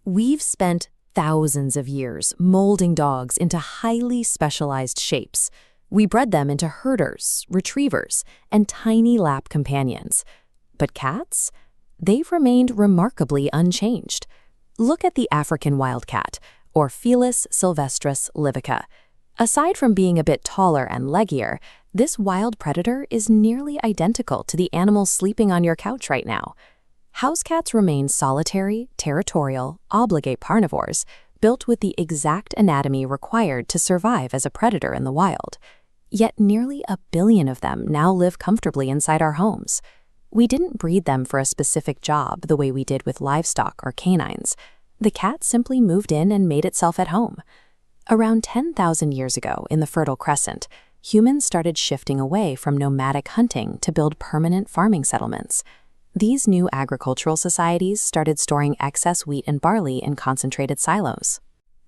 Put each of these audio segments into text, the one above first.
We've spent thousands of years molding dogs into highly specialized shapes. We bred them into herders, retrievers, and tiny lap companions. But cats? They've remained remarkably unchanged. Look at the African wildcat, or Felis silvestris lybica. Aside from being a bit taller and leggier, this wild predator is nearly identical to the animals sleeping on your couch right now. House cats remain solitary, territorial, obligate carnivores, built with the exact anatomy required to survive as a predator in the wild. Yet nearly 1 billion of them now live comfortably inside our homes. We didn't breed them for a specific job the way we did with livestock or canines. The cat simply moved in and made itself at home. Around 10,000 years ago in the Fertile Crescent, humans started shifting away from nomadic hunting to build permanent farming settlements. These new agricultural societies started storing excess wheat and barley in concentrated silos.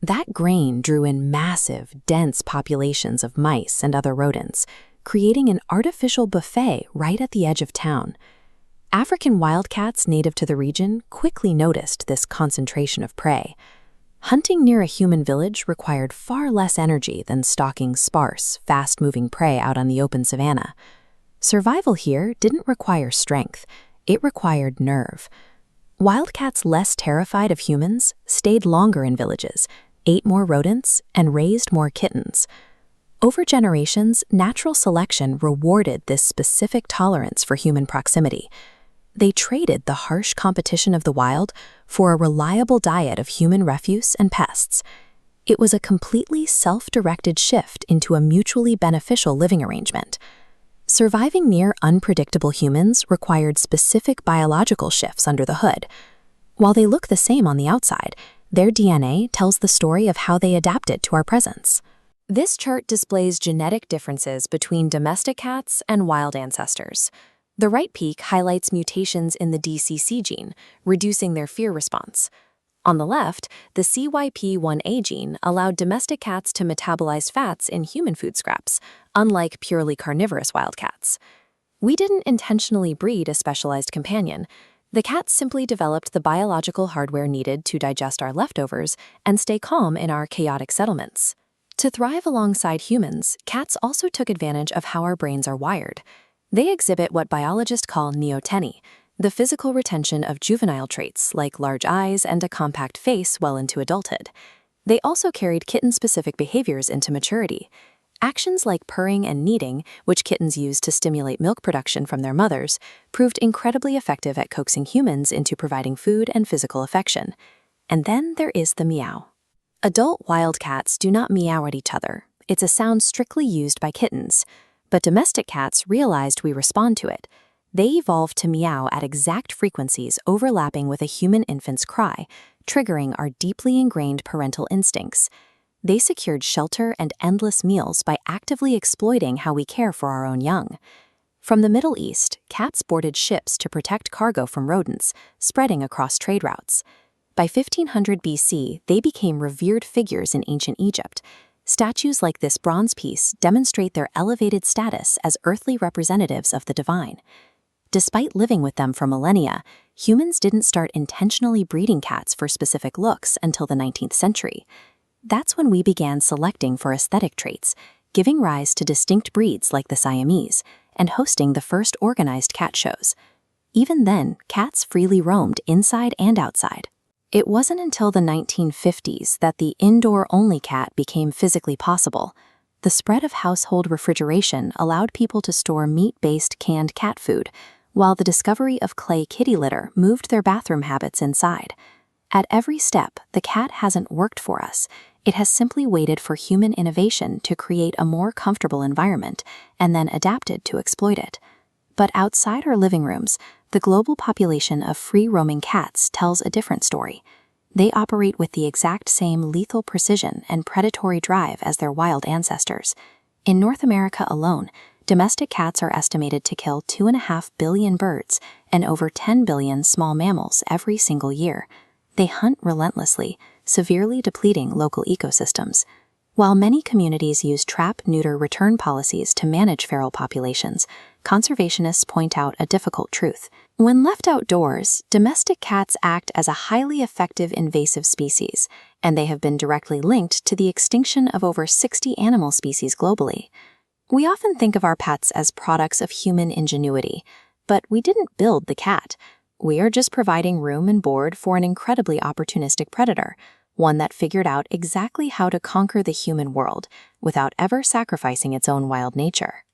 That grain drew in massive, dense populations of mice and other rodents, creating an artificial buffet right at the edge of town. African wildcats native to the region quickly noticed this concentration of prey. Hunting near a human village required far less energy than stalking sparse, fast-moving prey out on the open savanna. Survival here didn't require strength. It required nerve. Wildcats less terrified of humans stayed longer in villages, ate more rodents, and raised more kittens. Over generations, natural selection rewarded this specific tolerance for human proximity. They traded the harsh competition of the wild for a reliable diet of human refuse and pests. It was a completely self-directed shift into a mutually beneficial living arrangement. Surviving near unpredictable humans required specific biological shifts under the hood. While they look the same on the outside, their DNA tells the story of how they adapted to our presence. This chart displays genetic differences between domestic cats and wild ancestors. The right peak highlights mutations in the DCC gene, reducing their fear response. On the left, the CYP1A gene allowed domestic cats to metabolize fats in human food scraps, unlike purely carnivorous wildcats. We didn't intentionally breed a specialized companion. The cats simply developed the biological hardware needed to digest our leftovers and stay calm in our chaotic settlements. To thrive alongside humans, cats also took advantage of how our brains are wired. They exhibit what biologists call neoteny, the physical retention of juvenile traits like large eyes and a compact face well into adulthood. They also carried kitten-specific behaviors into maturity. Actions like purring and kneading, which kittens use to stimulate milk production from their mothers, proved incredibly effective at coaxing humans into providing food and physical affection. And then there is the meow. Adult wildcats do not meow at each other. It's a sound strictly used by kittens. But domestic cats realized we respond to it. They evolved to meow at exact frequencies overlapping with a human infant's cry, triggering our deeply ingrained parental instincts. They secured shelter and endless meals by actively exploiting how we care for our own young. From the Middle East, cats boarded ships to protect cargo from rodents, spreading across trade routes. By 1500 BC, they became revered figures in ancient Egypt. Statues like this bronze piece demonstrate their elevated status as earthly representatives of the divine. Despite living with them for millennia, humans didn't start intentionally breeding cats for specific looks until the 19th century. That's when we began selecting for aesthetic traits, giving rise to distinct breeds like the Siamese, and hosting the first organized cat shows. Even then, cats freely roamed inside and outside. It wasn't until the 1950s that the indoor-only cat became physically possible. The spread of household refrigeration allowed people to store meat-based canned cat food, while the discovery of clay kitty litter moved their bathroom habits inside. At every step, the cat hasn't worked for us. It has simply waited for human innovation to create a more comfortable environment and then adapted to exploit it. But outside our living rooms, the global population of free-roaming cats tells a different story. They operate with the exact same lethal precision and predatory drive as their wild ancestors. In North America alone, domestic cats are estimated to kill 2.5 billion birds and over 10 billion small mammals every single year. They hunt relentlessly, severely depleting local ecosystems. While many communities use trap-neuter return policies to manage feral populations, conservationists point out a difficult truth. When left outdoors, domestic cats act as a highly effective invasive species, and they have been directly linked to the extinction of over 60 animal species globally. We often think of our pets as products of human ingenuity, but we didn't build the cat. We are just providing room and board for an incredibly opportunistic predator, one that figured out exactly how to conquer the human world without ever sacrificing its own wild nature.